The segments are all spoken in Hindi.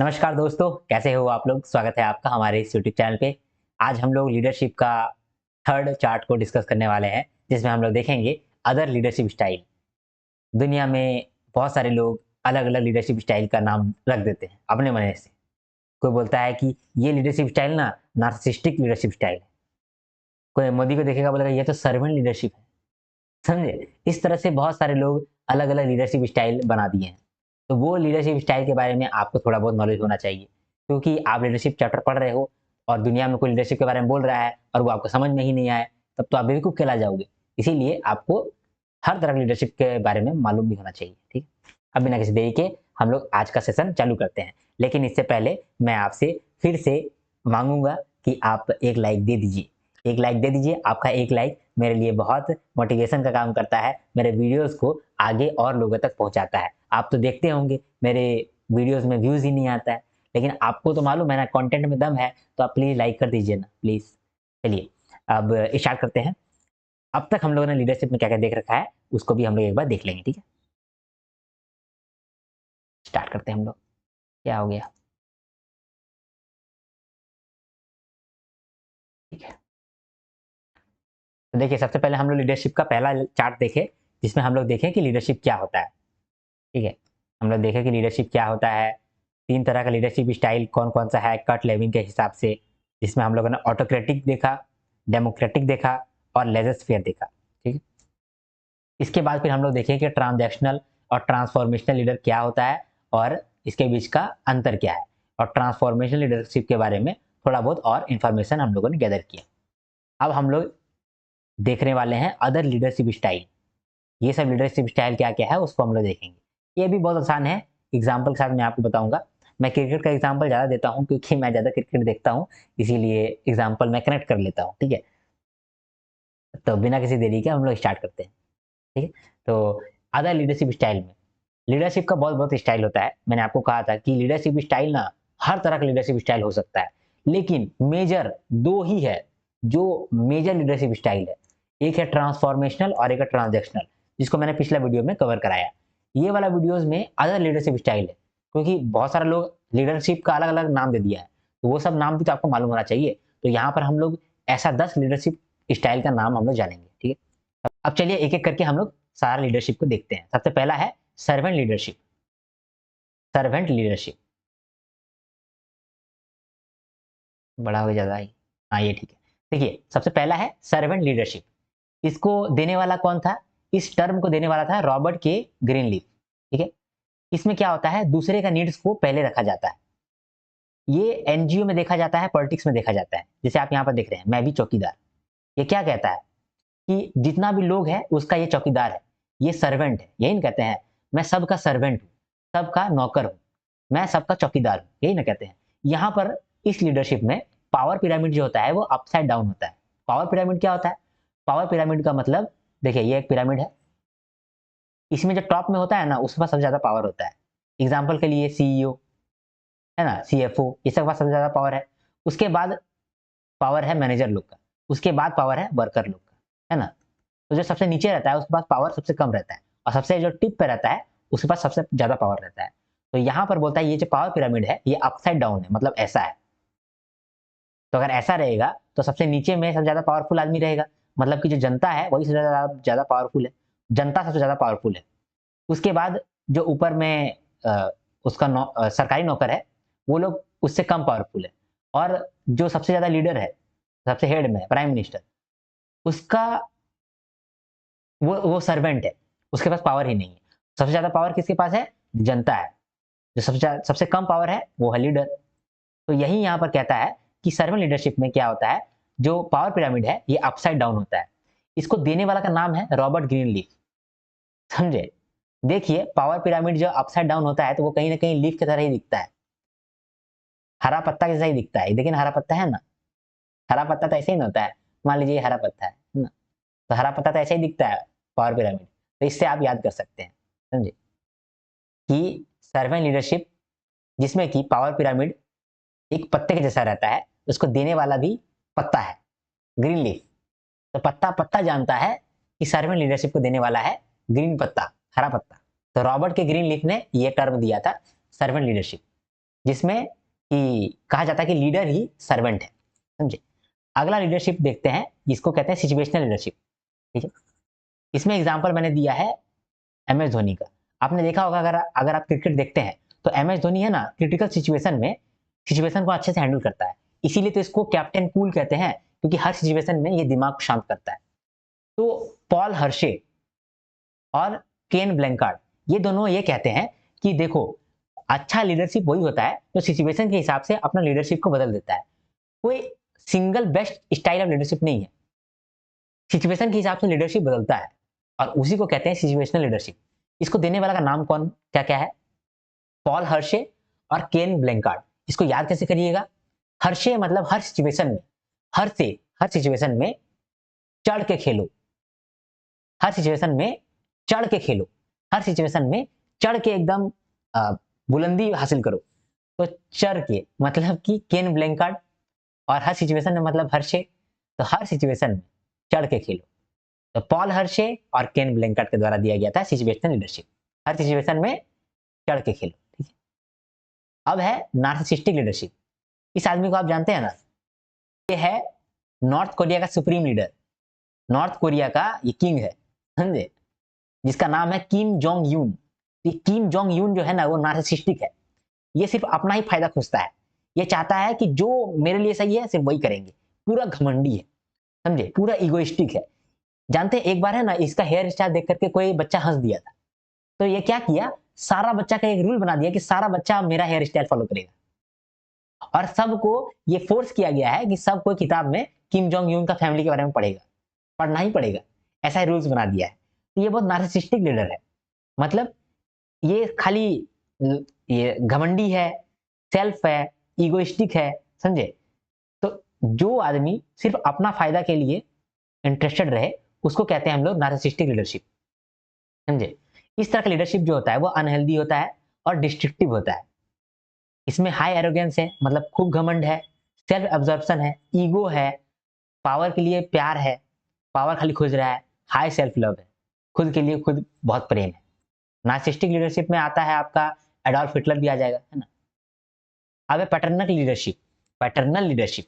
नमस्कार दोस्तों, कैसे हो आप लोग। स्वागत है आपका हमारे इस यूट्यूब चैनल पे। आज हम लोग लीडरशिप का थर्ड चार्ट को डिस्कस करने वाले हैं, जिसमें हम लोग देखेंगे अदर लीडरशिप स्टाइल। दुनिया में बहुत सारे लोग अलग अलग लीडरशिप स्टाइल का नाम रख देते हैं अपने मन से। कोई बोलता है कि ये लीडरशिप स्टाइल ना नार्सिसिस्टिक लीडरशिप स्टाइल है। कोई मोदी को देखेगा बोलेगा ये तो सर्वेंट लीडरशिप है। समझे? इस तरह से बहुत सारे लोग अलग अलग लीडरशिप स्टाइल बना दिए हैं। तो वो लीडरशिप स्टाइल के बारे में आपको थोड़ा बहुत नॉलेज होना चाहिए, क्योंकि आप लीडरशिप चैप्टर पढ़ रहे हो और दुनिया में कोई लीडरशिप के बारे में बोल रहा है और वो आपको समझ में ही नहीं आया, तब तो आप बेवकूफ़ कहला जाओगे। इसीलिए आपको हर तरह की लीडरशिप के बारे में मालूम भी होना चाहिए, ठीक है? अब बिना किसी देरी के हम लोग आज का सेशन चालू करते हैं। लेकिन इससे पहले मैं आपसे फिर से माँगूँगा कि आप एक लाइक दे दीजिए। एक लाइक दे दीजिए। आपका एक लाइक मेरे लिए बहुत मोटिवेशन का काम करता है, मेरे वीडियोज़ को आगे और लोगों तक पहुँचाता है। आप तो देखते होंगे मेरे वीडियोज़ में व्यूज़ ही नहीं आता है, लेकिन आपको तो मालूम है ना कंटेंट में दम है, तो आप प्लीज़ लाइक कर दीजिए ना, प्लीज़। चलिए, अब स्टार्ट करते हैं। अब तक हम लोगों ने लीडरशिप में क्या-क्या देख रखा है, उसको भी हम लोग एक बार देख लेंगे, ठीक है? स्टार्ट करते हैं हम लोग। क्या हो गया? ठीक है। तो देखिए, सबसे पहले हम लोग लीडरशिप का पहला चार्ट देखें, जिसमें हम लोग देखें कि लीडरशिप क्या होता है, ठीक है? हम लोग देखें कि लीडरशिप क्या होता है। 3 तरह का लीडरशिप स्टाइल कौन-कौन सा है कट लेविन के हिसाब से, जिसमें हम लोगों ने ऑटोक्रेटिक देखा, डेमोक्रेटिक देखा और लेज़र-फेयर देखा, ठीक है? इसके बाद फिर हम लोग देखें कि ट्रांज़ैक्शनल और ट्रांसफॉर्मेशनल लीडर क्या होता है और इसके बीच का अंतर क्या है, और ट्रांसफॉर्मेशनल लीडरशिप के बारे में थोड़ा बहुत और इन्फॉर्मेशन हम लोगों ने गैदर किया। अब हम लोग देखने वाले हैं अदर लीडरशिप स्टाइल। ये सब लीडरशिप स्टाइल क्या-क्या है उसको हम लोग देखेंगे। ये भी बहुत आसान है, एग्ज़ाम्पल के साथ मैं आपको बताऊँगा। मैं क्रिकेट का एग्ज़ाम्पल ज़्यादा देता हूँ क्योंकि मैं ज़्यादा क्रिकेट देखता हूँ, इसीलिए एग्ज़ाम्पल मैं कनेक्ट कर लेता हूँ, ठीक है? तो बिना किसी देरी के हम लोग स्टार्ट करते हैं, ठीक है? तो अदर लीडरशिप स्टाइल में, लीडरशिप का बहुत-बहुत स्टाइल होता है। मैंने आपको कहा था कि लीडरशिप स्टाइल ना हर तरह का लीडरशिप स्टाइल हो सकता है, लेकिन मेजर 2 ही है, जो मेजर लीडरशिप स्टाइल है। एक है ट्रांसफॉर्मेशनल और एक है ट्रांज़ैक्शनल, जिसको मैंने पिछला वीडियो में कवर कराया। ये वाला वीडियोज़ में अदर लीडरशिप स्टाइल है, क्योंकि बहुत सारे लोग लीडरशिप का अलग-अलग नाम दे दिया है, तो वो सब नाम भी तो आपको मालूम होना चाहिए। तो यहाँ पर हम लोग ऐसा 10 लीडरशिप स्टाइल का नाम हम लोग जानेंगे, ठीक है? अब चलिए एक-एक करके हम लोग सारा लीडरशिप को देखते हैं। सबसे पहला है सर्वेंट लीडरशिप। सर्वेंट लीडरशिप बड़ा हो ज़्यादा ही। हाँ, ये ठीक है। देखिए, सबसे पहला है सर्वेंट लीडरशिप। इसको देने वाला कौन था? इस टर्म को देने वाला था रॉबर्ट के ग्रीनलीफ, ठीक है? इसमें क्या होता है, दूसरे का नीड्स को पहले रखा जाता है। ये एनजीओ में देखा जाता है, पॉलिटिक्स में देखा जाता है। जैसे आप यहाँ पर देख रहे हैं, मैं भी चौकीदार। ये क्या कहता है कि जितना भी लोग हैं, उसका ये चौकीदार है, ये सर्वेंट है। यही ना कहते हैं, मैं सबका सर्वेंट हूँ, सबका नौकर हूँ, मैं सबका चौकीदार हूँ, यही ना कहते हैं। यहाँ पर इस लीडरशिप में पावर पिरामिड जो होता है, वो अपसाइड डाउन होता है। पावर पिरामिड क्या होता है? पावर पिरामिड का मतलब, देखिए ये एक पिरामिड है, इसमें जो टॉप में होता है ना, उसके पास सबसे ज़्यादा पावर होता है। एग्ज़ाम्पल के लिए सीईओ, है ना? सीएफओ, ये सब के पास सबसे ज़्यादा पावर है। उसके बाद पावर है मैनेजर लोग का, उसके बाद पावर है वर्कर लोग का, है ना? तो जो सबसे नीचे रहता है उसके पास पावर सबसे कम रहता है, और सबसे जो टिप पे रहता है उसके पास सबसे ज़्यादा पावर रहता है। तो यहाँ पर बोलता है ये जो पावर पिरामिड है ये अपसाइड डाउन है, मतलब ऐसा है। तो अगर ऐसा रहेगा तो सबसे नीचे में सबसे ज़्यादा पावरफुल आदमी रहेगा, मतलब कि जो जनता है वही सबसे ज़्यादा ज़्यादा पावरफुल है। जनता सबसे ज़्यादा पावरफुल है। उसके बाद जो ऊपर में उसका सरकारी नौकर है, वो लोग उससे कम पावरफुल है, और जो सबसे ज़्यादा लीडर है, सबसे हेड में है, प्राइम मिनिस्टर, उसका वो सर्वेंट है, उसके पास पावर ही नहीं है। सबसे ज़्यादा पावर किसके पास है? जनता है। जो सबसे कम पावर है, वो है लीडर। तो यही यहाँ पर कहता है कि सर्वेंट लीडरशिप में क्या होता है, जो पावर पिरामिड है, ये अपसाइड डाउन होता है। इसको देने वाला का नाम है रॉबर्ट ग्रीनलीफ, समझे? देखिए, पावर पिरामिड जो अपसाइड डाउन होता है, तो वो कहीं न कहीं लीफ की तरह ही दिखता है। हरा पत्ता जैसा ही दिखता है। देखिए ना, हरा पत्ता है ना? हरा पत्ता तो ऐसे ही ना होता है। मान लीजिए ये हरा पत्ता है ना? तो हरा पत्ता तो ऐसे ही दिखता है, पावर पिरामिड। तो इससे आप याद कर सकते हैं, समझे? कि सर्वेंट लीडरशिप, जिसमें कि पावर पिरामिड एक पत्ते के जैसा रहता है, उसको देने वाला भी पत्ता है, ग्रीन लीफ। तो पत्ता पत्ता जानता है कि सर्वेंट लीडरशिप को देने वाला है ग्रीन पत्ता, हरा पत्ता। तो रॉबर्ट के ग्रीन लीफ ने ये टर्म दिया था सर्वेंट लीडरशिप। जिसमें कि कहा जाता है कि लीडर ही सर्वेंट है, समझे। अगला लीडरशिप देखते हैं जिसको कहते हैं सिचुएशनल लीडरशिप, ठीक है। इसमें एग्जांपल मैंने दिया है एम एस धोनी का। आपने देखा होगा, अगर आप क्रिकेट देखते हैं तो एम एस धोनी है ना, क्रिटिकल सिचुएशन में सिचुएशन को अच्छे से हैंडल करता है, इसीलिए तो इसको कैप्टन कूल कहते हैं, क्योंकि हर सिचुएशन में ये दिमाग को शांत करता है। तो पॉल हर्शे और केन ब्लैंकार्ड ये दोनों ये कहते हैं कि देखो, अच्छा लीडरशिप वही होता है जो सिचुएशन के हिसाब से अपना लीडरशिप को बदल देता है। कोई single best style of leadership नहीं है, सिचुएशन के हिसाब से लीडरशिप बदलता है और उसी को कहते हैं सिचुएशनल लीडरशिप। इसको देने वाला का नाम कौन क्या क्या है? पॉल हर्शे और केन ब्लैंकार्ड। इसको याद कैसे करिएगा? हर्शे मतलब हर सिचुएशन में, हर सिचुएशन में चढ़ के खेलो, हर सिचुएशन में चढ़ के खेलो, हर सिचुएशन में चढ़ के एकदम बुलंदी हासिल करो। तो चढ़ के मतलब कि केन ब्लैंकार्ड, और हर सिचुएशन में मतलब हर्शे, तो हर सिचुएशन में चढ़ के खेलो। तो पॉल हर्शे और केन ब्लैंकार्ड के द्वारा दिया गया था सिचुएशनल लीडरशिप, हर सिचुएशन में चढ़ के खेलो, ठीक है। अब है नार्सिसिस्टिक लीडरशिप। इस आदमी को आप जानते हैं ना, ये है नॉर्थ कोरिया का सुप्रीम लीडर, नॉर्थ कोरिया का ये किंग है, समझे, जिसका नाम है किम जोंग यून। ये किम जोंग यून जो है ना, वो नार्सिसिस्टिक है। ये सिर्फ अपना ही फायदा खोजता है, ये चाहता है कि जो मेरे लिए सही है सिर्फ वही करेंगे, पूरा घमंडी है, समझे, पूरा इगोइस्टिक है। जानते हैं एक बार है ना, इसका हेयर स्टाइल देख करके कोई बच्चा हंस दिया था, तो ये क्या किया, सारा बच्चा का एक रूल बना दिया कि सारा बच्चा मेरा हेयर स्टाइल फॉलो करेगा, और सबको ये फोर्स किया गया है कि सबको किताब में किम जोंग यून का फैमिली के बारे में पढ़ेगा, पढ़ना ही पड़ेगा, ऐसा रूल्स बना दिया है। तो ये बहुत नार्सिसिस्टिक लीडर है, मतलब ये खाली ये घमंडी है, सेल्फ है, इगोइस्टिक है, समझे। तो जो आदमी सिर्फ अपना फायदा के लिए इंटरेस्टेड रहे उसको कहते हैं हम लोग नार्सिसिस्टिक लीडरशिप, समझे। इस तरह का लीडरशिप जो होता है वो अनहेल्दी होता है और डिस्ट्रक्टिव होता है। इसमें हाई एरोगेंस है, मतलब खूब घमंड है, सेल्फ एब्जॉर्प्शन है, ईगो है, पावर के लिए प्यार है, पावर खाली खोज रहा है, हाई सेल्फ लव है, खुद के लिए खुद बहुत प्रेम है। नार्सिसिस्टिक लीडरशिप में आता है आपका एडोल्फ हिटलर भी आ जाएगा, है ना। अब है पैटर्नल लीडरशिप। पैटर्नल लीडरशिप,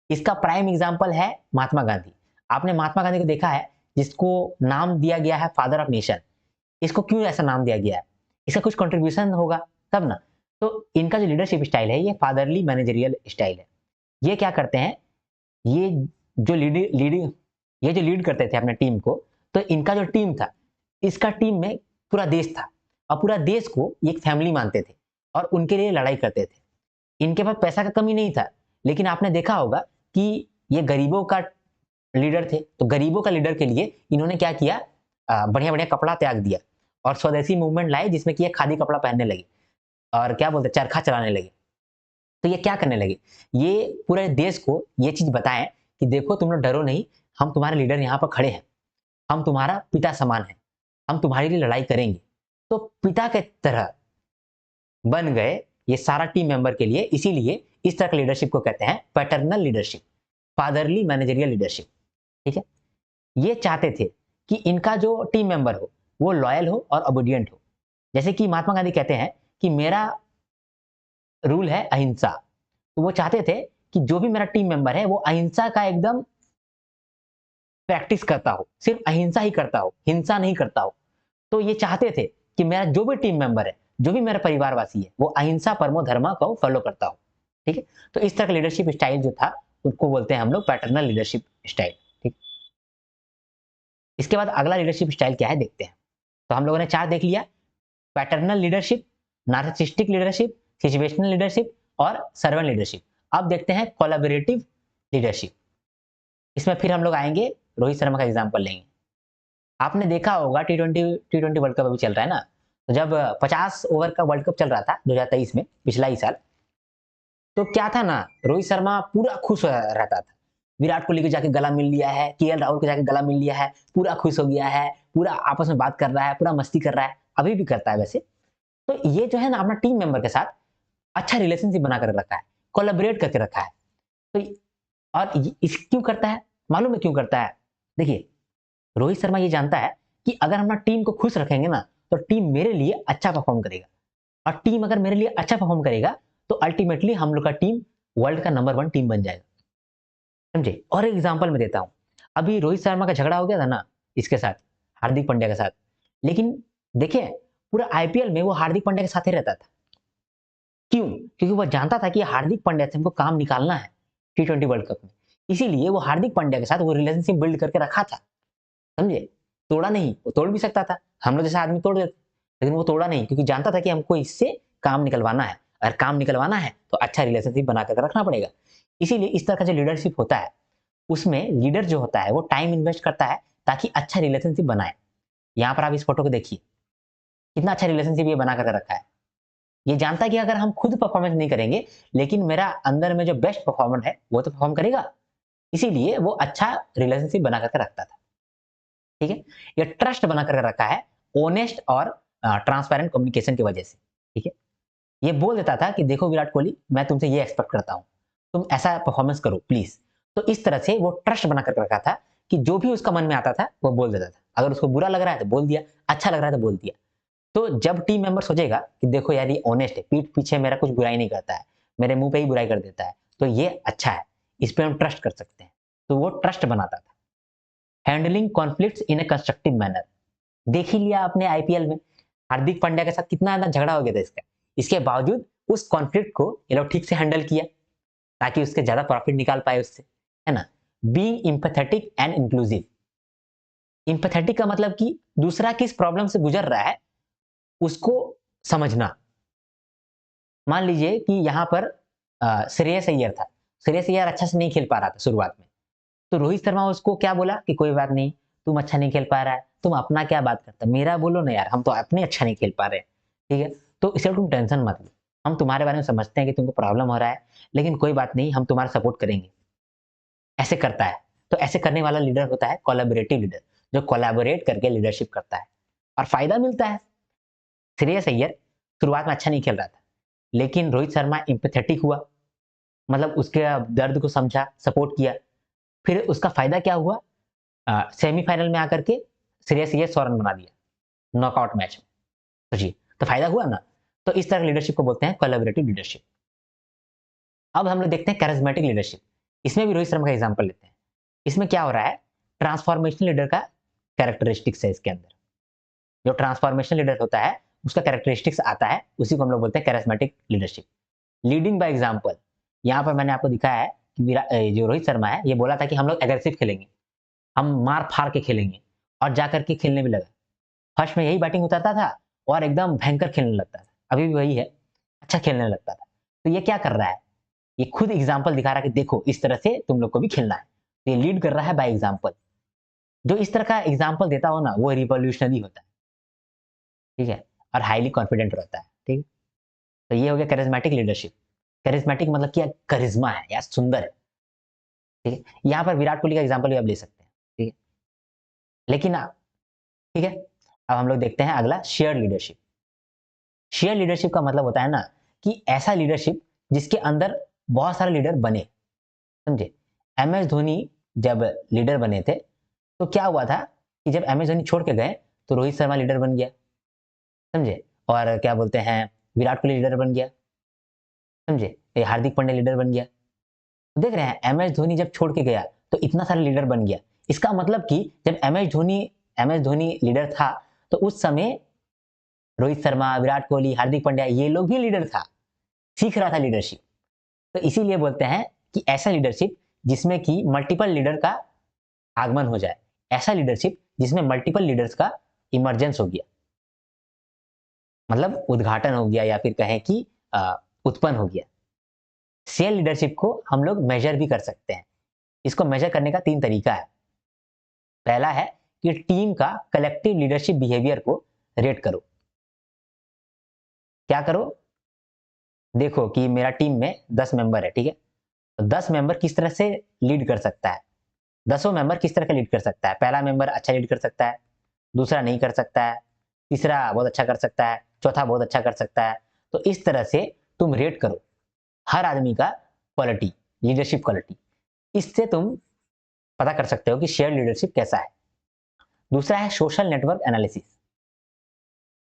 इसका प्राइम एग्जांपल है महात्मा गांधी। आपने महात्मा गांधी को देखा है, जिसको नाम दिया गया है फादर ऑफ नेशन। इसको क्यों ऐसा नाम दिया गया है? इसका कुछ कंट्रीब्यूशन होगा तब ना। तो इनका जो लीडरशिप स्टाइल है ये फादरली मैनेजरियल स्टाइल है। ये क्या करते हैं, ये जो लीड करते थे अपने टीम को, तो इनका जो टीम था, इसका टीम में पूरा देश था, और पूरा देश को एक फैमिली मानते थे और उनके लिए लड़ाई करते थे। इनके पास पैसा का कमी नहीं था, लेकिन आपने देखा होगा कि ये गरीबों का लीडर थे, तो गरीबों का लीडर के लिए इन्होंने क्या किया, बढ़िया बढ़िया कपड़ा त्याग दिया और स्वदेशी मूवमेंट लाए, जिसमें कि ये खादी कपड़ा पहनने लगे और क्या बोलते चरखा चलाने लगे। तो ये क्या करने लगे, ये पूरे देश को ये चीज बताएं कि देखो तुम लोग डरो नहीं, हम तुम्हारे लीडर यहाँ पर खड़े हैं, हम तुम्हारा पिता समान है, हम तुम्हारे लिए लड़ाई करेंगे। तो पिता के तरह बन गए ये सारा टीम मेंबर के लिए। इसीलिए इस तरह के लीडरशिप को कहते हैं paternal leadership, fatherly managerial leadership, ठीक है। ये चाहते थे कि इनका जो टीम मेंबर हो वो लॉयल हो और ओबीडिएंट हो। जैसे कि महात्मा गांधी कहते हैं कि मेरा रूल है अहिंसा, तो वो चाहते थे कि जो भी मेरा टीम मेंबर है वो अहिंसा का एकदम प्रैक्टिस करता हो, सिर्फ अहिंसा ही करता हो, हिंसा नहीं करता हो। तो ये चाहते थे कि मेरा जो भी टीम मेंबर है, जो भी मेरा परिवारवासी है, वो अहिंसा परमो धर्मा को फॉलो करता हो, ठीक है। तो इस तरह का लीडरशिप स्टाइल जो था उसको बोलते हैं हम लोग पैटर्नल लीडरशिप स्टाइल, ठीक। इसके बाद अगला लीडरशिप स्टाइल क्या है देखते हैं। तो हम लोगों ने 4 देख लिया, paternal leadership, narcissistic leadership, situational leadership और सर्वेंट लीडरशिप। अब देखते हैं कोलैबोरेटिव लीडरशिप। इसमें फिर हम लोग आएंगे, रोहित शर्मा का एग्जांपल लेंगे। आपने देखा होगा टी20 वर्ल्ड कप अभी चल रहा है ना, तो जब 50 ओवर का वर्ल्ड कप चल रहा था 2023 में, पिछला ही साल, तो क्या था ना, रोहित शर्मा पूरा खुश रहता था, विराट कोहली को जाके गला मिल लिया है, केएल राहुल को जाके गला मिल लिया है, पूरा खुश हो गया है, पूरा आपस में बात कर रहा है, पूरा मस्ती कर रहा है, अभी भी करता है वैसे। तो ये जो है ना अपना टीम मेंबर के साथ अच्छा रिलेशनशिप बनाकर रखा है, कोलैबोरेट करके रखा है। तो और इस क्यों करता है, मालूम है क्यों करता है? देखिए, रोहित शर्मा ये जानता है कि अगर हम अपना टीम को खुश रखेंगे ना, तो टीम मेरे लिए अच्छा परफॉर्म करेगा, और टीम अगर मेरे लिए अच्छा परफॉर्म करेगा तो अल्टीमेटली हम लोग का टीम वर्ल्ड का नंबर 1 टीम बन जाएगा, समझे। और एक एग्जांपल मैं देता हूँ, अभी रोहित शर्मा का झगड़ा हो गया था ना इसके साथ, हार्दिक पांड्या के साथ, लेकिन देखिए पूरा आईपीएल में वो हार्दिक पांड्या के साथ ही रहता था। क्यों? क्योंकि वो जानता था कि हार्दिक पांड्या से हमको काम निकालना है टी20 वर्ल्ड कप में, इसीलिए वो हार्दिक पांड्या के साथ वो रिलेशनशिप बिल्ड करके रखा था, समझे। तोड़ा नहीं, वो तोड़ भी सकता था, हम लोग जैसे आदमी तोड़ देते, लेकिन वो तोड़ा नहीं, क्योंकि जानता था कि हमको इससे काम निकलवाना है, अगर काम निकलवाना है तो अच्छा रिलेशनशिप बना कर रखना पड़ेगा। इसीलिए इस तरह का जो लीडरशिप होता है, उसमें लीडर जो होता है वो टाइम इन्वेस्ट करता है ताकि अच्छा रिलेशनशिप बनाए। यहाँ पर आप इस फोटो को देखिए, कितना अच्छा रिलेशनशिप ये बना कर रखा है। ये जानता है कि अगर हम खुद परफॉर्मेंस नहीं करेंगे, लेकिन मेरा अंदर में जो बेस्ट परफॉर्मर है वो तो परफॉर्म करेगा, इसीलिए वो अच्छा रिलेशनशिप बना करके रखता था, ठीक है। ये ट्रस्ट बना करके रखा है ओनेस्ट और ट्रांसपेरेंट कम्युनिकेशन की वजह से, ठीक है। ये बोल देता था कि देखो विराट कोहली, मैं तुमसे ये एक्सपेक्ट करता हूं, तुम ऐसा परफॉर्मेंस करो प्लीज। तो इस तरह से वो ट्रस्ट बना कर रखा था कि जो भी उसका मन में आता था वो बोल देता था, अगर उसको बुरा लग रहा है तो बोल दिया, अच्छा लग रहा है तो बोल दिया। तो जब टीम मेंबर सोचेगा कि देखो यार ये ऑनेस्ट है, पीठ पीछे मेरा कुछ बुराई नहीं करता है, मेरे मुंह पे ही बुराई कर देता है, तो ये अच्छा है, इस पे हम ट्रस्ट कर सकते हैं, तो वो ट्रस्ट बनाता था। हैंडलिंग कॉन्फ्लिक्ट्स इन ए कंस्ट्रक्टिव मैनर, देख ही लिया आपने आईपीएल में हार्दिक पांड्या के साथ कितना ज्यादा झगड़ा हो गया था इसका, इसके बावजूद उस कॉन्फ्लिक्ट को ये लोग ठीक से हैंडल किया ताकि उसके ज्यादा प्रॉफिट निकाल पाए उससे, है ना। Being empathetic and inclusive, empathetic का मतलब कि दूसरा किस प्रॉब्लम से गुजर रहा है उसको समझना। मान लीजिए कि यहाँ पर श्रेयस अय्यर था, श्रेयस अय्यर अच्छा से नहीं खेल पा रहा था शुरुआत में, तो रोहित शर्मा उसको क्या बोला कि कोई बात नहीं, तुम अच्छा नहीं खेल पा रहा है, तुम अपना क्या बात करता, मेरा बोलो ना यार, हम तो अपने अच्छा नहीं खेल पा रहे हैं, ठीक है। तो इसलिए तुम टेंशन मत लो, हम तुम्हारे बारे में समझते हैं कि तुमको प्रॉब्लम हो रहा है, लेकिन कोई बात नहीं, हम तुम्हारा सपोर्ट करेंगे, ऐसे करता है। तो ऐसे करने वाला लीडर होता है कोलैबोरेटिव लीडर, जो कोलैबोरेट करके लीडरशिप करता है और फायदा मिलता है। श्रेयस अय्यर शुरुआत में अच्छा नहीं खेल रहा था, लेकिन रोहित शर्मा एम्पैथेटिक हुआ, मतलब उसके दर्द को समझा, सपोर्ट किया, फिर उसका फायदा क्या हुआ, सेमीफाइनल में आकर के श्रेयस अय्यर 100 रन बना दिया नॉकआउट मैच में, सोचिए, तो फायदा हुआ ना। तो इस तरह लीडरशिप को बोलते हैं कोलैबोरेटिव लीडरशिप। अब हम लोग देखते हैं कैरिज्मेटिक लीडरशिप, इसमें भी रोहित शर्मा का एग्जांपल लेते हैं। इसमें क्या हो रहा है, ट्रांसफॉर्मेशनल लीडर का कैरेक्टरिस्टिक्स है इसके अंदर, जो ट्रांसफॉर्मेशनल लीडर होता है उसका कैरेक्टरिस्टिक्स आता है, उसी को हम लोग बोलते हैं charismatic leadership. Leading by example, यहाँ पर मैंने आपको दिखाया है कि जो रोहित शर्मा है ये बोला था कि हम लोग एग्रेसिव खेलेंगे, हम मार फाड़ के खेलेंगे, और जाकर के खेलने भी लगा। फर्स्ट में यही बैटिंग उतरता था और एकदम भयंकर खेलने लगता था, अभी भी वही है, अच्छा खेलने लगता था। तो ये क्या कर रहा है, ये खुद एग्जाम्पल दिखा रहा है कि देखो इस तरह से तुम लोग को भी खेलना है, तो ये लीड कर रहा है बाय एग्जाम्पल। जो इस तरह का एग्जाम्पल देता हो ना वो रिवॉल्यूशनरी होता है, ठीक है, और हाईली कॉन्फिडेंट रहता है, ठीक है। तो ये हो गया कैरिज्मेटिक लीडरशिप। कैरिज्मेटिक मतलब क्या, करिश्मा है या सुंदर है, ठीक है। यहाँ पर विराट कोहली का एग्जाम्पल भी आप ले सकते हैं, ठीक है। लेकिन ठीक है, अब हम लोग देखते हैं अगला शेयर लीडरशिप। शेयर लीडरशिप का मतलब होता है ना कि ऐसा लीडरशिप जिसके अंदर बहुत सारे लीडर बने, समझे। एम एस धोनी जब लीडर बने थे तो क्या हुआ था कि जब एम एस धोनी छोड़ के गए तो रोहित शर्मा लीडर बन गया, समझे, और क्या बोलते हैं विराट कोहली लीडर बन गया, समझे, ये हार्दिक पांड्या लीडर बन गया। तो देख रहे हैं एम एस धोनी जब छोड़ के गया तो इतना सारा लीडर बन गया। इसका मतलब कि जब एम एस धोनी लीडर था तो उस समय रोहित शर्मा, विराट कोहली, हार्दिक पांड्या ये लोग भी लीडर था, सीख रहा था लीडरशिप। तो इसीलिए बोलते हैं कि ऐसा लीडरशिप जिसमें कि मल्टीपल लीडर का आगमन हो जाए, ऐसा लीडरशिप जिसमें मल्टीपल लीडर्स का इमरजेंस हो गया, मतलब उद्घाटन हो गया या फिर कहें कि उत्पन्न हो गया। शेयर लीडरशिप को हम लोग मेजर भी कर सकते हैं। इसको मेजर करने का 3 तरीका है। पहला है कि टीम का कलेक्टिव लीडरशिप बिहेवियर को रेट करो। क्या करो, देखो कि मेरा टीम में 10 मेंबर है, ठीक है, तो 10 मेंबर किस तरह से लीड कर सकता है, 10 मेंबर किस तरह का लीड कर सकता है। पहला मेंबर अच्छा लीड कर सकता है, दूसरा नहीं कर सकता है, तीसरा बहुत अच्छा कर सकता है, चौथा बहुत अच्छा कर सकता है। तो इस तरह से तुम रेट करो हर आदमी का क्वालिटी, लीडरशिप क्वालिटी, इससे तुम पता कर सकते हो कि शेयर लीडरशिप कैसा है। दूसरा है सोशल नेटवर्क एनालिसिस,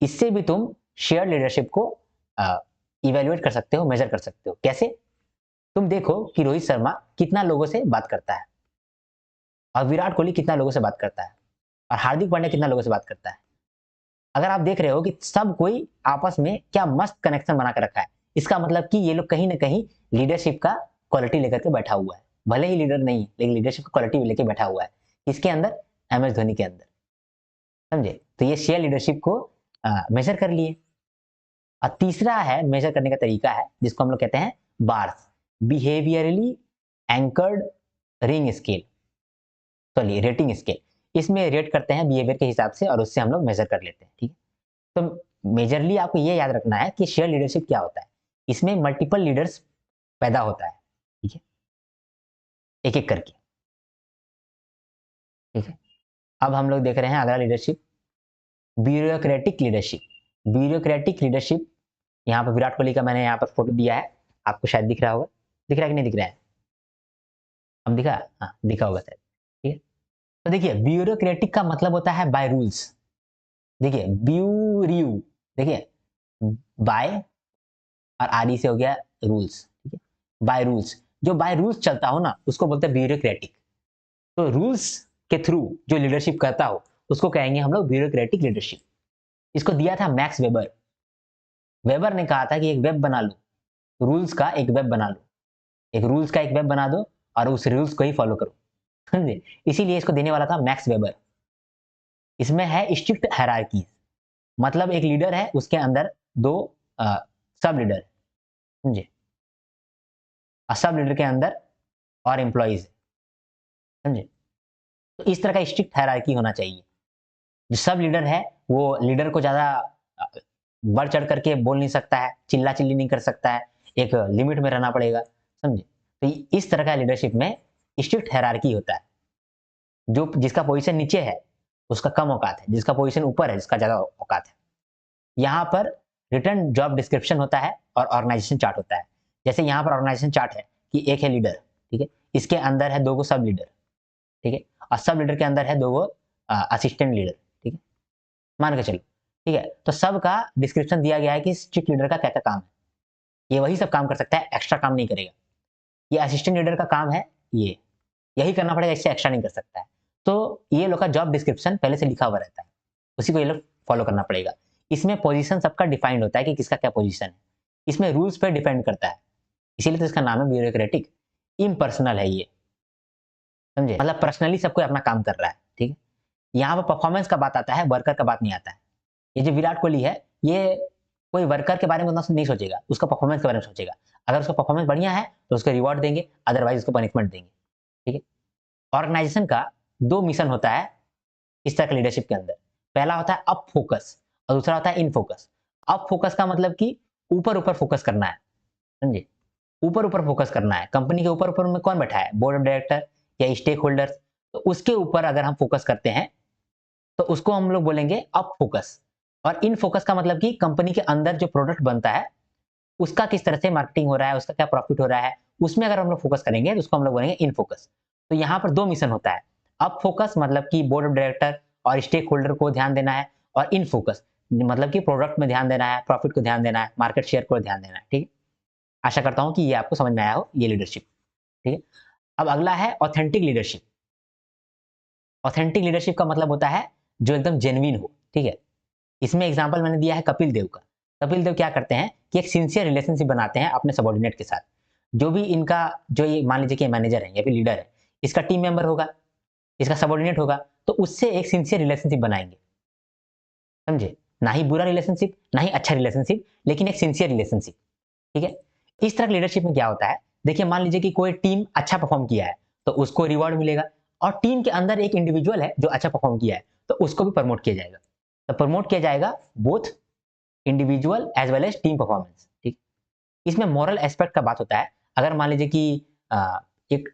इससे भी तुम शेयर लीडरशिप को इवेल्युएट कर सकते हो, मेजर कर सकते हो। कैसे? तुम देखो कि रोहित शर्मा कितना लोगों से बात करता है और विराट कोहली कितना लोगों से बात करता है और हार्दिक पांड्या कितना लोगों से बात करता है। अगर आप देख रहे हो कि सब कोई आपस में क्या मस्त कनेक्शन बना कर रखा है, इसका मतलब कि ये लोग कहीं ना कहीं लीडरशिप का क्वालिटी लेकर के बैठा हुआ है। भले ही लीडर नहीं, लेकिन लीडरशिप का क्वालिटी लेकर बैठा हुआ है। किसके अंदर? MS धोनी के अंदर। समझे? तो ये शेयर लीडरशिप को मेजर कर लिए। और तीसरा है मेजर करने का तरीका है जिसको हम लोग कहते हैं bars, behaviourally anchored ring scale, sorry rating scale. इसमें रेट करते हैं बिहेवियर के हिसाब से और उससे हम लोग मेजर कर लेते हैं। ठीक है, तो मेजरली आपको ये याद रखना है कि शेयर लीडरशिप क्या होता है। इसमें मल्टीपल लीडर्स पैदा होता है। ठीक है, एक एक करके। ठीक है, अब हम लोग देख रहे हैं अगला leadership, bureaucratic leadership. Bureaucratic leadership, यहाँ पर विराट कोहली का मैंने यहाँ पर फोटो दिया है, आपको शायद दिख रहा होगा। दिख रहा है कि नहीं दिख रहा है? हम दिखा? हाँ दिखा होगा शायद। ठीक है, तो देखिए ब्यूरोक्रेटिक का मतलब होता है बाय रूल्स। देखिए ब्यूरियू, देखिए बाय और आरई से हो गया रूल्स। ठीक है, बाय रूल्स, जो बाय रूल्स चलता हो ना उसको बोलते हैं ब्यूरोक्रेटिक। तो रूल्स के थ्रू जो लीडरशिप करता हो उसको कहेंगे हम लोग ब्यूरोक्रेटिक लीडरशिप। इसको दिया था मैक्स वेबर। वेबर ने कहा था कि एक वेब बना लो, रूल्स का एक वेब बना लो, एक रूल्स का एक वेब बना दो और उस रूल्स को ही फॉलो करो। समझे? इसीलिए इसको देने वाला था मैक्स वेबर। इसमें है स्ट्रिक्ट हायरार्की, मतलब एक लीडर है उसके अंदर दो सब लीडर, समझे, और सब लीडर के अंदर और एम्प्लॉइज, समझे। तो इस तरह का स्ट्रिक्ट हायरार्की होना चाहिए। जो सब लीडर है वो लीडर को ज्यादा बढ़ चढ़ करके बोल नहीं सकता है, चिल्ला चिल्ली नहीं कर सकता है, एक लिमिट में रहना पड़ेगा। समझे? तो इस तरह का लीडरशिप में स्ट्रिक्ट हायरार्की होता है। जो जिसका पोजीशन नीचे है उसका कम औकात है, जिसका पोजीशन ऊपर है जिसका ज्यादा औकात है। यहाँ पर रिटर्न जॉब डिस्क्रिप्शन होता है और ऑर्गेनाइजेशन चार्ट होता है। जैसे यहाँ पर ऑर्गेनाइजेशन चार्ट है कि एक है लीडर, ठीक है, इसके अंदर है दो सब लीडर, ठीक है, और सब लीडर के अंदर है दो असिस्टेंट लीडर। ठीक है, मान के चलो। ठीक है, तो सबका डिस्क्रिप्शन दिया गया है कि स्ट्रिक्ट लीडर का क्या क्या काम है। ये वही सब काम कर सकता है, एक्स्ट्रा काम नहीं करेगा। ये असिस्टेंट लीडर का काम है, ये यही करना पड़ेगा, इससे एक्स्ट्रा नहीं कर सकता है। तो ये लोग का जॉब डिस्क्रिप्शन पहले से लिखा हुआ रहता है, उसी को ये लोग फॉलो करना पड़ेगा। इसमें पोजीशन सबका डिफाइंड होता है कि किसका क्या पोजीशन है। इसमें रूल्स पे डिपेंड करता है, इसीलिए तो इसका नाम है ब्यूरोक्रेटिक। इम्पर्सनल है ये, समझे, मतलब पर्सनली सब कोई अपना काम कर रहा है। ठीक है, यहाँ पर परफॉर्मेंस का बात आता है, वर्कर का बात नहीं आता है। ये जो विराट कोहली है ये कोई वर्कर के बारे में उतना नहीं सोचेगा, उसका परफॉर्मेंस के बारे में सोचेगा। अगर उसका परफॉर्मेंस बढ़िया है तो उसको रिवॉर्ड देंगे, अदरवाइज उसको पनिशमेंट देंगे। ठीक है, ऑर्गेनाइजेशन का दो मिशन होता है इस तरह के लीडरशिप के अंदर। पहला होता है अप फोकस और दूसरा होता है इन फोकस। अप फोकस का मतलब कि ऊपर ऊपर फोकस करना है, समझे, ऊपर ऊपर फोकस करना है। कंपनी के ऊपर ऊपर में कौन बैठा है? बोर्ड ऑफ डायरेक्टर या स्टेक होल्डर्स। तो उसके ऊपर अगर हम फोकस करते हैं तो उसको हम लोग बोलेंगे अप फोकस। और इन फोकस का मतलब कि कंपनी के अंदर जो प्रोडक्ट बनता है उसका किस तरह से मार्केटिंग हो रहा है, उसका क्या प्रॉफिट हो रहा है, उसमें अगर हम लोग फोकस करेंगे तो उसको हम लोग बोलेंगे इन फोकस। तो यहाँ पर दो मिशन होता है, अप फोकस मतलब कि बोर्ड ऑफ डायरेक्टर और स्टेक होल्डर को ध्यान देना है, और इन फोकस मतलब कि प्रोडक्ट में ध्यान देना है, प्रॉफिट को ध्यान देना है, मार्केट शेयर को ध्यान देना है। ठीक है, आशा करता हूँ कि ये आपको समझ में आया हो, ये लीडरशिप। ठीक है, अब अगला है ऑथेंटिक लीडरशिप। ऑथेंटिक लीडरशिप का मतलब होता है जो एकदम जेन्युइन हो। ठीक है, इसमें एग्जांपल मैंने दिया है कपिल देव का। कपिल देव क्या करते हैं कि एक सिंसियर रिलेशनशिप बनाते हैं अपने सबॉर्डिनेट के साथ। जो भी इनका, जो ये मान लीजिए कि मैनेजर है या फिर लीडर है, इसका टीम मेंबर होगा, इसका सबॉर्डिनेट होगा, तो उससे एक सिंसियर रिलेशनशिप बनाएंगे। समझे, ना ही बुरा रिलेशनशिप ना ही अच्छा रिलेशनशिप, लेकिन एक सिंसियर रिलेशनशिप। ठीक है, इस तरह लीडरशिप में क्या होता है, देखिए मान लीजिए कि कोई टीम अच्छा परफॉर्म किया है तो उसको रिवॉर्ड मिलेगा, और टीम के अंदर एक इंडिविजुअल है जो अच्छा परफॉर्म किया है तो उसको भी प्रमोट किया जाएगा। तो प्रमोट किया जाएगा both individual as well as team performance. ठीक, इसमें मॉरल एस्पेक्ट का बात होता है। अगर मान लीजिए कि एक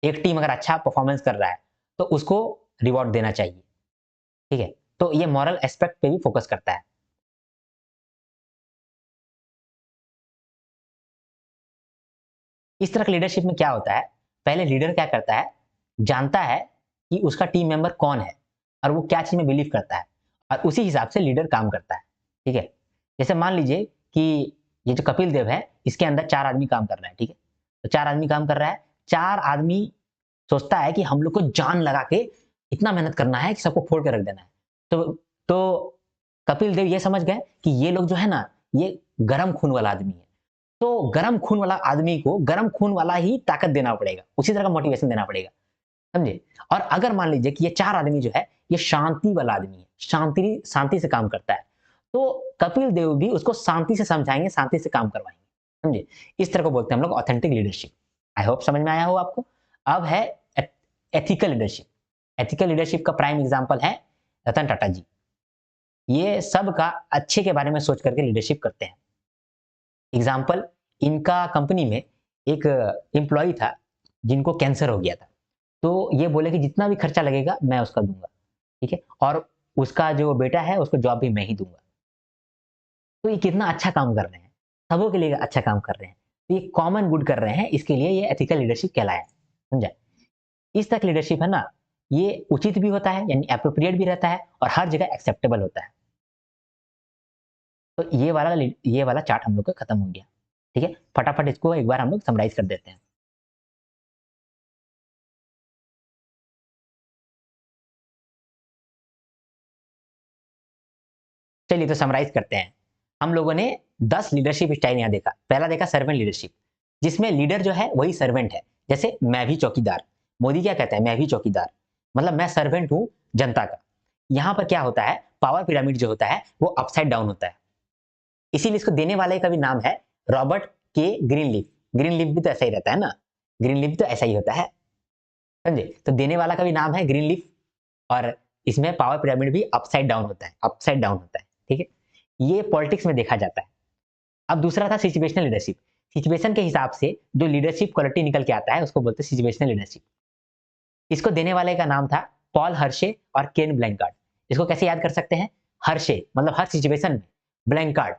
एक टीम अगर अच्छा परफॉर्मेंस कर रहा है तो उसको रिवॉर्ड देना चाहिए। ठीक है, तो ये मॉरल एस्पेक्ट पे भी फोकस करता है। इस तरह के लीडरशिप में क्या होता है, पहले लीडर क्या करता है, जानता है कि उसका टीम मेंबर कौन है और वो क्या चीज में बिलीव करता है, और उसी हिसाब से लीडर काम करता है। ठीक है, जैसे मान लीजिए कि ये जो कपिल देव है इसके अंदर 4 आदमी काम कर रहा है, ठीक है। तो 4 आदमी काम कर रहा है, 4 आदमी सोचता है कि हम लोग को जान लगा के इतना मेहनत करना है कि सबको फोड़ के रख देना है। तो कपिल देव ये समझ गए कि ये लोग जो है ना, ये गरम खून वाला आदमी है। तो गरम खून वाला आदमी को गरम खून वाला ही ताकत देना पड़ेगा, उसी तरह का मोटिवेशन देना पड़ेगा, समझे। और अगर मान लीजिए कि ये 4 आदमी जो है ये शांति वाला आदमी है, शांति से काम करता है, तो कपिल देव भी उसको शांति से समझाएंगे, शांति से काम करवाएंगे, समझे। इस तरह को बोलते हैं हम लोग ऑथेंटिक लीडरशिप। आई होप समझ में आया हो आपको। अब है एथिकल लीडरशिप। एथिकल लीडरशिप का प्राइम एग्जांपल है रतन टाटा जी। ये सब का अच्छे के बारे में सोच करके लीडरशिप करते हैं। एग्जाम्पल, इनका कंपनी में एक एम्प्लॉय था जिनको कैंसर हो गया था। तो ये बोले कि जितना भी खर्चा लगेगा मैं उसका दूंगा, ठीक है, और उसका जो बेटा है उसको जॉब भी मैं ही दूंगा। तो ये कितना अच्छा काम कर रहे हैं, सबों के लिए अच्छा काम कर रहे हैं, तो ये कॉमन गुड कर रहे हैं, इसके लिए ये एथिकल लीडरशिप कहलाया, समझा। इस तक लीडरशिप है ना, ये उचित भी होता है, यानी एप्रोप्रिएट भी रहता है और हर जगह एक्सेप्टेबल होता है। तो ये वाला चार्ट हम लोग का खत्म हो गया, ठीक है। फटाफट इसको एक बार हम लोग समराइज कर देते हैं। चलिए तो समराइज करते हैं। हम लोगों ने 10 लीडरशिप स्टाइल यहाँ देखा। पहला देखा सर्वेंट लीडरशिप, जिसमें लीडर जो है वही सर्वेंट है। जैसे मैं भी चौकीदार, मोदी क्या कहता है, मैं भी चौकीदार, मतलब मैं सर्वेंट हूं जनता का। यहाँ पर क्या होता है, पावर पिरामिड जो होता है वो अपसाइड डाउन होता है, इसीलिए इसको देने वाले का भी नाम है रॉबर्ट के ग्रीनलीफ। ग्रीनलीफ भी तो ऐसा ही रहता है ना, ग्रीनलीफ तो ऐसा ही होता है, समझे। तो देने वाला का भी नाम है ग्रीनलीफ, और इसमें पावर पिरामिड भी अपसाइड डाउन होता है, अपसाइड डाउन होता है, ठीक है। ये पॉलिटिक्स में देखा जाता है। अब दूसरा था सिचुएशनल लीडरशिप। सिचुएशन के हिसाब से जो लीडरशिप क्वालिटी निकल के आता है उसको बोलते हैं सिचुएशनल लीडरशिप। इसको देने वाले का नाम था पॉल हर्शे और केन ब्लैंकार्ड। इसको कैसे याद कर सकते हैं, हर्शे मतलब हर सिचुएशन में, ब्लैंकार्ड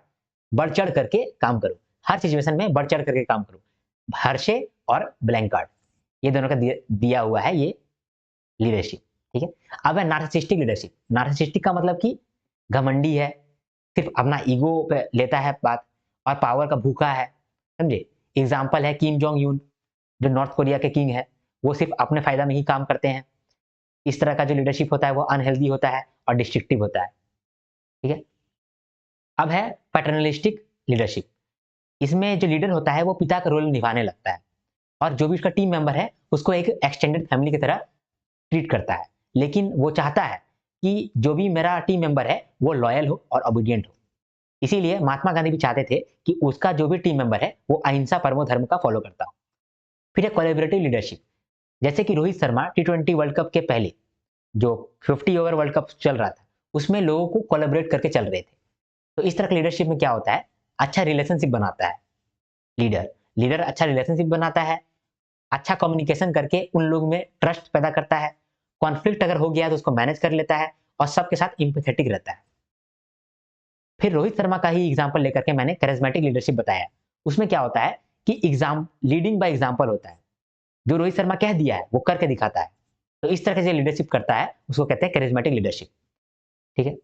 बढ़ चढ़ करके काम करो, हर सिचुएशन में बढ़ चढ़ करके काम करो, हर्शे और ब्लैंकार्ड, ये दोनों का दिया हुआ है ये लीडरशिप, ठीक है। अब है नार्सिसिस्टिक लीडरशिप। नार्सिसिस्टिक का मतलब कि घमंडी है, सिर्फ अपना ईगो पे लेता है बात, और पावर का भूखा है, समझे। एग्जाम्पल है किम जोंग यून, जो नॉर्थ कोरिया के किंग है, वो सिर्फ अपने फायदा में ही काम करते हैं। इस तरह का जो लीडरशिप होता है वो अनहेल्दी होता है और डिस्ट्रक्टिव होता है, ठीक है। अब है पैटर्नलिस्टिक लीडरशिप। इसमें जो लीडर होता है वो पिता का रोल निभाने लगता है, और जो भी उसका टीम मेंबर है उसको एक एक्सटेंडेड फैमिली की तरह ट्रीट करता है, लेकिन वो चाहता है कि जो भी मेरा टीम मेंबर है वो लॉयल हो और ओबीडियंट हो। इसीलिए महात्मा गांधी भी चाहते थे कि उसका जो भी टीम मेंबर है वो अहिंसा परमो धर्म का फॉलो करता हो। फिर है कोलैबोरेटिव लीडरशिप। जैसे कि Rohit Sharma T20 world cup के पहले जो 50 ओवर वर्ल्ड कप चल रहा था उसमें लोगों को कोलैबोरेट करके चल रहे थे। तो इस तरह का लीडरशिप में क्या होता है, अच्छा रिलेशनशिप बनाता है लीडर। लीडर अच्छा रिलेशनशिप बनाता है, अच्छा कम्युनिकेशन करके उन लोगों में ट्रस्ट पैदा करता है, कॉन्फ्लिक्ट अगर हो गया तो उसको मैनेज कर लेता है, और सबके साथ इम्पैथेटिक रहता है। फिर रोहित शर्मा का ही एग्जांपल लेकर के मैंने करिज्मेटिक लीडरशिप बताया। उसमें क्या होता है कि एग्जाम लीडिंग बाय एग्जांपल होता है, जो रोहित शर्मा कह दिया है वो करके दिखाता है। तो इस तरह से लीडरशिप करता है उसको कहते हैं करिज्मेटिक लीडरशिप, ठीक है।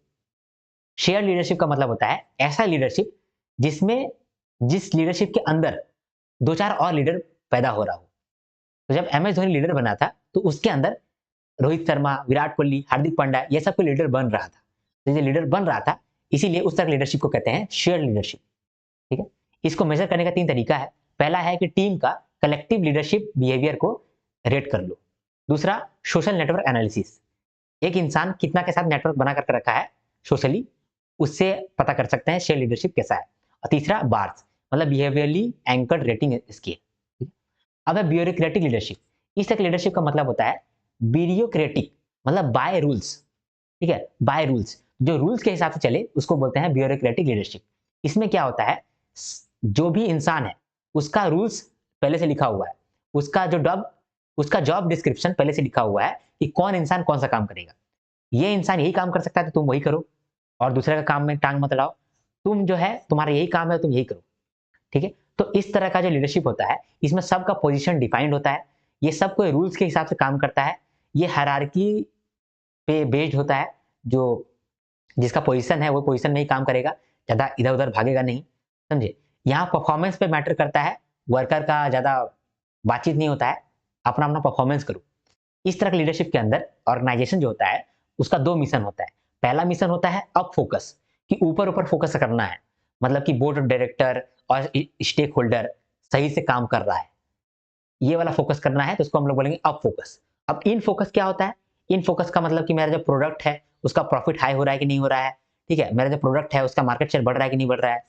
शेयर लीडरशिप का मतलब होता है ऐसा लीडरशिप जिसमें जिस लीडरशिप के अंदर दो चार और लीडर पैदा हो रहा हो। तो जब MS धोनी लीडर बना था तो उसके अंदर रोहित शर्मा, विराट कोहली, हार्दिक पांड्या, ये सब को लीडर बन रहा था। तो ये लीडर बन रहा था, इसीलिए उस तरह लीडरशिप को कहते हैं शेयर लीडरशिप, ठीक है। इसको मेजर करने का 3 तरीका है। पहला है कि टीम का कलेक्टिव लीडरशिप बिहेवियर को रेट कर लो। दूसरा, सोशल नेटवर्क एनालिसिस, एक इंसान कितना के साथ नेटवर्क बना करके रखा है सोशली, उससे पता कर सकते हैं शेयर लीडरशिप कैसा है। और तीसरा, बार्स मतलब बिहेवियरली एंकर्ड रेटिंग स्केल। अब है ब्यूरोक्रेटिक लीडरशिप। इस तक लीडरशिप का मतलब होता है ब्यूरोक्रेटिक मतलब बाय रूल्स, ठीक है, बाय रूल्स, जो रूल्स के हिसाब से चले उसको बोलते हैं ब्यूरोक्रेटिक लीडरशिप। इसमें क्या होता है, जो भी इंसान है उसका रूल्स पहले से लिखा हुआ है, उसका जॉब डिस्क्रिप्शन पहले से लिखा हुआ है कि कौन इंसान कौन सा काम करेगा। ये इंसान यही काम कर सकता है तो तुम वही करो, और दूसरे का काम में टांग मत लाओ, तुम जो है तुम्हारा यही काम है तुम यही करो, ठीक है। तो इस तरह का जो लीडरशिप होता है इसमें सबका पोजीशन डिफाइंड होता है, ये सब कोई रूल्स के हिसाब से काम करता है, ये हायरार्की पे बेस्ड होता है, जो जिसका पोजीशन है वो पोजीशन में ही काम करेगा, ज्यादा इधर उधर भागेगा नहीं, समझे। यहाँ परफॉर्मेंस पे मैटर करता है, वर्कर का ज़्यादा बातचीत नहीं होता है, अपना अपना परफॉर्मेंस करो। इस तरह का लीडरशिप के अंदर ऑर्गेनाइजेशन जो होता है उसका 2 मिशन होता है। पहला मिशन होता है अप फोकस, कि ऊपर-ऊपर फोकस करना है। मतलब कि बोर्ड ऑफ डायरेक्टर और स्टेक होल्डर सही से काम कर रहा है। ये वाला फोकस करना है तो उसको हम लोग बोलेंगे अप फोकस। अब इन फोकस क्या होता है? इन फोकस का मतलब कि मेरा जो प्रोडक्ट है उसका प्रॉफिट हाई हो रहा है कि नहीं हो रहा है, ठीक है? मेरा जो प्रोडक्ट है उसका मार्केट शेयर बढ़ रहा है कि नहीं बढ़ रहा है,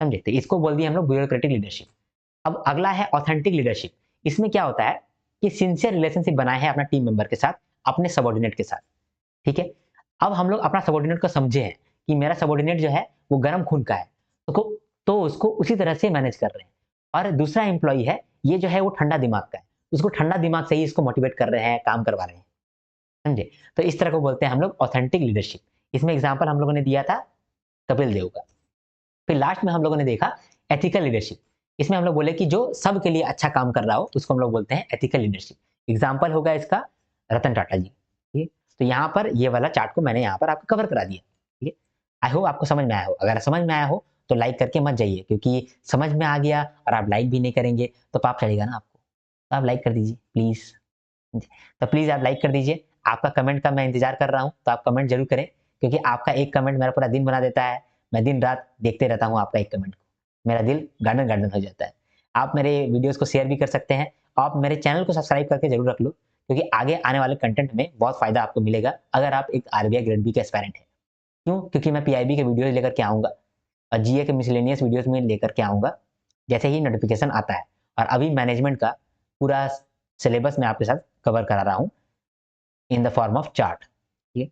समझे? तो इसको बोल दिए हम लोग ब्यूरोक्रेटिक लीडरशिप। अब अगला है ऑथेंटिक लीडरशिप। इसमें क्या होता है कि सिंसियर रिलेशनशिप बनाए हैं अपना टीम मेंबर के साथ, अपने सबऑर्डिनेट के साथ, ठीक है? अब हम लोग अपना सबऑर्डिनेट को समझे हैं कि मेरा सबऑर्डिनेट जो है वो गर्म खून का है, तो उसको उसी तरह से मैनेज कर रहे हैं। और दूसरा एम्प्लॉयी है, ये जो है वो ठंडा दिमाग का है, उसको ठंडा दिमाग से ही इसको मोटिवेट कर रहे हैं, काम करवा रहे हैं, समझे? तो इस तरह को बोलते हैं हम लोग ऑथेंटिक लीडरशिप। इसमें एग्जाम्पल हम लोगों ने दिया था कपिल देव का। फिर लास्ट में हम लोगों ने देखा एथिकल लीडरशिप। इसमें हम लोग बोले कि जो सबके लिए अच्छा काम कर रहा हो उसको हम लोग बोलते हैं एथिकल लीडरशिप। एग्जाम्पल होगा इसका रतन टाटा जी, ठीक है? तो यहाँ पर ये वाला चार्ट को मैंने यहाँ पर आपको कवर करा दिया, ठीक है? आई होप आपको समझ में आया हो। अगर समझ में आया हो तो लाइक करके मत जाइए, क्योंकि समझ में आ गया और आप लाइक भी नहीं करेंगे तो पाप चढ़ेगा ना आपको। तो आप लाइक कर दीजिए प्लीज। तो प्लीज आप लाइक कर दीजिए। आपका कमेंट का मैं इंतजार कर रहा हूँ, तो आप कमेंट जरूर करें, क्योंकि आपका एक कमेंट मेरा पूरा दिन बना देता है। मैं दिन रात देखते रहता हूँ आपका एक कमेंट को, मेरा दिल गार्डन गार्डन हो जाता है। आप मेरे वीडियोस को शेयर भी कर सकते हैं। आप मेरे चैनल को सब्सक्राइब करके जरूर रख लो, क्योंकि आगे आने वाले कंटेंट में बहुत फायदा आपको मिलेगा अगर आप एक आरबीआई ग्रेड बी के एस्पायरेंट हैं। क्यों? क्योंकि मैं पीआईबी के वीडियोस लेकर के आऊंगा और जीए के मिसलेनियस वीडियोस में लेकर के आऊंगा जैसे ही नोटिफिकेशन आता है। और अभी मैनेजमेंट का पूरा सिलेबस मैं आपके साथ कवर करा रहा हूँ in the form of chart, ठीक है?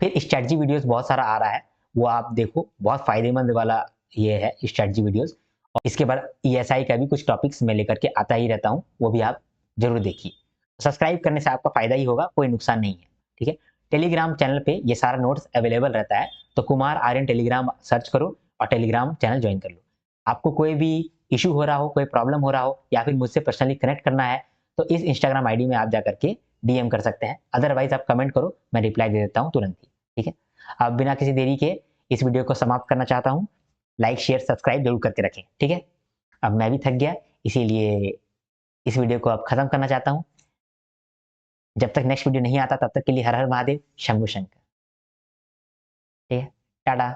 फिर स्ट्रेटजी वीडियोस बहुत सारा आ रहा है, वो आप देखो, बहुत फायदेमंद वाला ये है स्ट्रेटजी वीडियोस। और इसके बाद ईएसआई का भी कुछ टॉपिक्स मैं लेकर के आता ही रहता हूँ, वो भी आप जरूर देखिए। सब्सक्राइब करने से आपका फायदा ही होगा, कोई नुकसान नहीं है, ठीक है? टेलीग्राम चैनल पे ये सारा नोट्स अवेलेबल रहता है, तो कुमार आर्यन टेलीग्राम सर्च करो और टेलीग्राम चैनल ज्वाइन कर लो। आपको कोई भी इशू हो रहा हो, कोई प्रॉब्लम हो रहा हो, या फिर मुझसे पर्सनली कनेक्ट करना है, तो इस इंस्टाग्राम आईडी में आप जाकर के डीएम कर सकते हैं। अदरवाइज आप कमेंट करो, मैं रिप्लाई दे देता हूँ तुरंत ही, ठीक है? अब बिना किसी देरी के इस वीडियो को समाप्त करना चाहता हूँ। लाइक शेयर सब्सक्राइब जरूर करके रखें, ठीक है? अब मैं भी थक गया, इसीलिए इस वीडियो को अब खत्म करना चाहता हूँ। जब तक नेक्स्ट वीडियो नहीं आता तब तक के लिए हर हर महादेव, शंभू शंकर, ठीक है? टाटा।